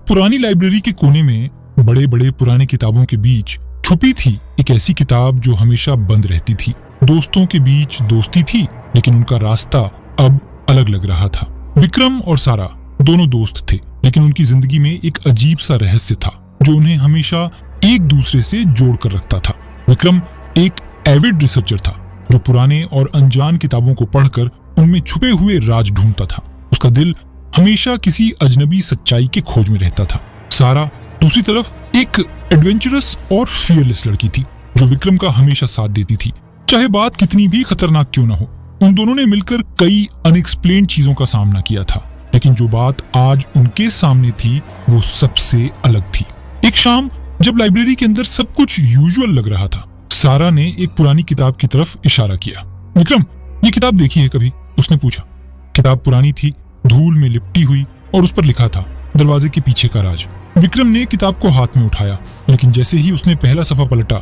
पुरानी लाइब्रेरी के कोने में बड़े बड़े पुराने किताबों के बीच छुपी थी एक ऐसी किताब जो हमेशा बंद रहती थी। दोस्तों के बीच दोस्ती थी, लेकिन उनका रास्ता अब अलग लग रहा था। विक्रम और सारा दोनों दोस्त थे, लेकिन उनकी जिंदगी में एक अजीब सा रहस्य था जो उन्हें हमेशा एक दूसरे से जोड़ कर रखता था। विक्रम एक एविड रिसर्चर था जो पुराने और अनजान किताबों को पढ़कर उनमें छुपे हुए राज ढूंढता था। उसका दिल हमेशा किसी अजनबी सच्चाई के खोज में रहता था। सारा दूसरी तरफ एक एडवेंचरस और फियरलेस लड़की थी जो विक्रम का हमेशा साथ देती थी, चाहे बात कितनी भी खतरनाक क्यों न हो। उन दोनों ने मिलकर कई अनएक्सप्लेन्ड चीजों का सामना किया था, लेकिन जो बात आज उनके सामने थी वो सबसे अलग थी। एक शाम जब लाइब्रेरी के अंदर सब कुछ यूजुअल लग रहा था, सारा ने एक पुरानी किताब की तरफ इशारा किया। विक्रम, ये किताब देखी है कभी? उसने पूछा। किताब पुरानी थी, धूल में लिपटी हुई, और उस पर लिखा था दरवाजे के पीछे का राज। विक्रम ने किताब को हाथ में उठाया, लेकिन जैसे ही उसने पहला सफा पलटा,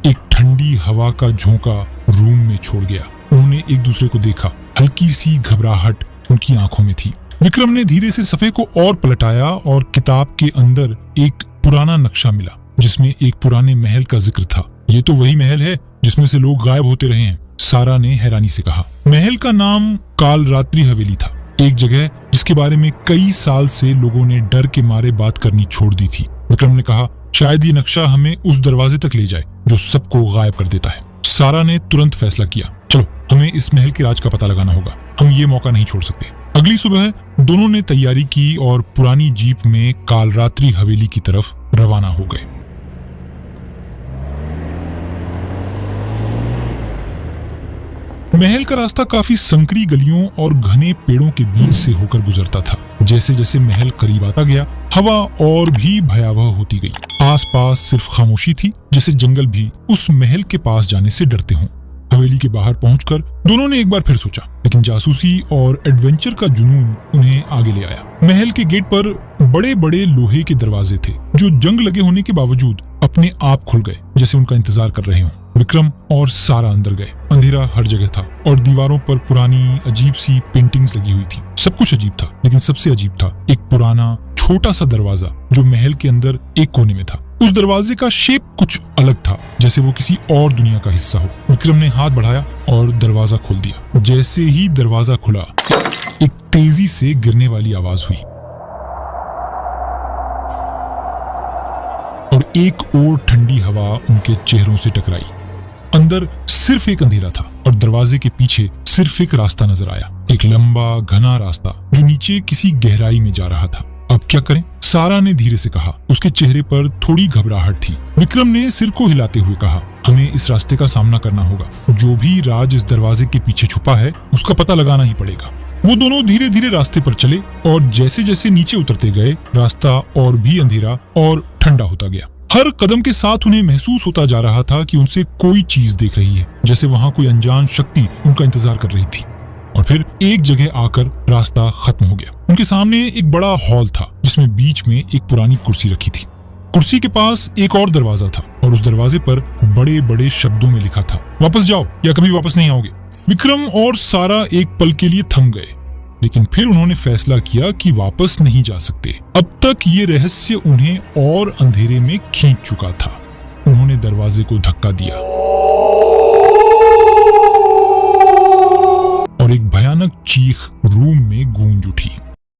एक ठंडी हवा का झोंका रूम में छोड़ गया। उन्होंने एक दूसरे को देखा। हल्की सी घबराहट उनकी आंखों में थी। विक्रम ने धीरे से सफे को और पलटाया और किताब के अंदर एक पुराना नक्शा मिला जिसमें एक पुराने महल का जिक्र था। ये तो वही महल है जिसमें से लोग गायब होते रहे हैं, सारा ने हैरानी से कहा। महल का नाम कालरात्रि हवेली था, एक जगह जिसके बारे में कई साल से लोगों ने डर के मारे बात करनी छोड़ दी थी। विक्रम ने कहा, शायद ये नक्शा हमें उस दरवाजे तक ले जाए जो सबको गायब कर देता है। सारा ने तुरंत फैसला किया, चलो हमें इस महल के राज का पता लगाना होगा, हम ये मौका नहीं छोड़ सकते। अगली सुबह दोनों ने तैयारी की और पुरानी जीप में कालरात्रि हवेली की तरफ रवाना हो गए। महल का रास्ता काफी संकरी गलियों और घने पेड़ों के बीच से होकर गुजरता था। जैसे जैसे महल करीब आता गया, हवा और भी भयावह होती गई। आसपास सिर्फ खामोशी थी, जैसे जंगल भी उस महल के पास जाने से डरते हों। हवेली के बाहर पहुंचकर दोनों ने एक बार फिर सोचा, लेकिन जासूसी और एडवेंचर का जुनून उन्हें आगे ले आया। महल के गेट पर बड़े बड़े लोहे के दरवाजे थे जो जंग लगे होने के बावजूद अपने आप खुल गए, जैसे उनका इंतजार कर रहे हों। विक्रम और सारा अंदर गए। अंधेरा हर जगह था और दीवारों पर पुरानी अजीब सी पेंटिंग्स लगी हुई थी। सब कुछ अजीब था, लेकिन सबसे अजीब था एक पुराना छोटा सा दरवाजा जो महल के अंदर एक कोने में था। उस दरवाजे का शेप कुछ अलग था, जैसे वो किसी और दुनिया का हिस्सा हो। विक्रम ने हाथ बढ़ाया और दरवाजा खोल दिया। जैसे ही दरवाजा खुला, एक तेजी से गिरने वाली आवाज हुई और एक और ठंडी हवा उनके चेहरों से टकराई। अंदर सिर्फ एक अंधेरा था और दरवाजे के पीछे सिर्फ एक रास्ता नजर आया, एक लंबा घना रास्ता जो नीचे किसी गहराई में जा रहा था। अब क्या करें? सारा ने धीरे से कहा। उसके चेहरे पर थोड़ी घबराहट थी। विक्रम ने सिर को हिलाते हुए कहा, हमें इस रास्ते का सामना करना होगा। जो भी राज इस दरवाजे के पीछे छुपा है उसका पता लगाना ही पड़ेगा। वो दोनों धीरे धीरे रास्ते पर चले और जैसे जैसे नीचे उतरते गए, रास्ता और भी अंधेरा और ठंडा होता गया। हर कदम के साथ उन्हें महसूस होता जा रहा था कि उनसे कोई चीज देख रही है, जैसे वहां कोई अनजान शक्ति उनका इंतजार कर रही थी। और फिर एक जगह आकर रास्ता खत्म हो गया। उनके सामने एक बड़ा हॉल था जिसमें बीच में एक पुरानी कुर्सी रखी थी। कुर्सी के पास एक और दरवाजा था और उस दरवाजे पर बड़े बड़े शब्दों में लिखा था, वापस जाओ या कभी वापस नहीं आओगे। विक्रम और सारा एक पल के लिए थम गए, लेकिन फिर उन्होंने फैसला किया कि वापस नहीं जा सकते। अब तक ये रहस्य उन्हें और अंधेरे में खींच चुका था। उन्होंने दरवाजे को धक्का दिया और एक भयानक चीख रूम में गूंज उठी।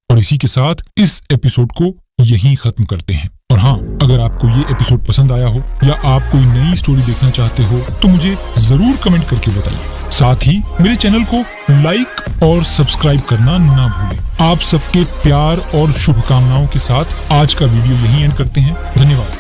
और इसी के साथ इस एपिसोड को यहीं खत्म करते हैं। और हाँ, अगर आपको ये एपिसोड पसंद आया हो या आप कोई नई स्टोरी देखना चाहते हो तो मुझे जरूर कमेंट करके बताइए। साथ ही मेरे चैनल को लाइक और सब्सक्राइब करना ना भूलें। आप सबके प्यार और शुभकामनाओं के साथ आज का वीडियो यहीं एंड करते हैं। धन्यवाद।